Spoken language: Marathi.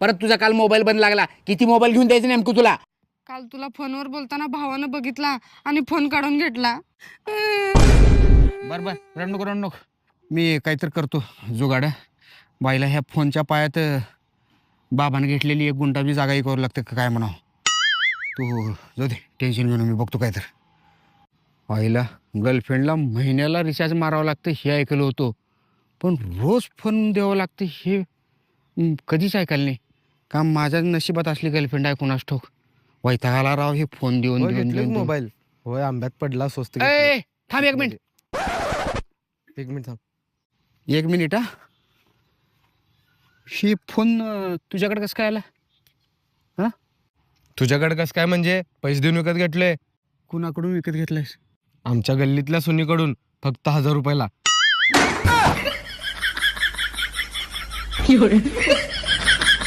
परत तुझा काल मोबाईल बंद लागला. किती मोबाईल घेऊन द्यायचे नेमकं तुला? काल तुला फोनवर बोलताना भावानं बघितला आणि फोन काढून घेतला. बर रणनुक मी काहीतरी करतो जुगाड. बाईला ह्या फोनच्या पायात बाबाने घेतलेली एक गुंठाची जागा करू लागते का काय म्हणावं. तू जाऊ दे, टेन्शन घेऊन मी बघतो काय तर. आईला गर्लफ्रेंडला महिन्याला रिचार्ज मारावं लागतं हे ऐकलं होतं, पण रोज फोन द्यावं लागतं हे कधीच ऐकायला नाही. का माझ्या नशिबात असली गर्लफ्रेंड आहे कोणास ठाऊक. वैतागाला राव हे फोन देऊन देऊन मोबाईल होय आंब्यात पडला स्वस्त ए थांब एक मिनिट. एक मिनिट थांब. एक मिनिट हा. ही फोन तुझ्याकडे कसं काय आला? तुझ्याकडे कसं काय म्हणजे पैसे देऊन विकत घेतले? कुणाकडून विकत घेतलायस? आमच्या गल्लीतल्या सुनीकडून फक्त 1000 रुपयाला.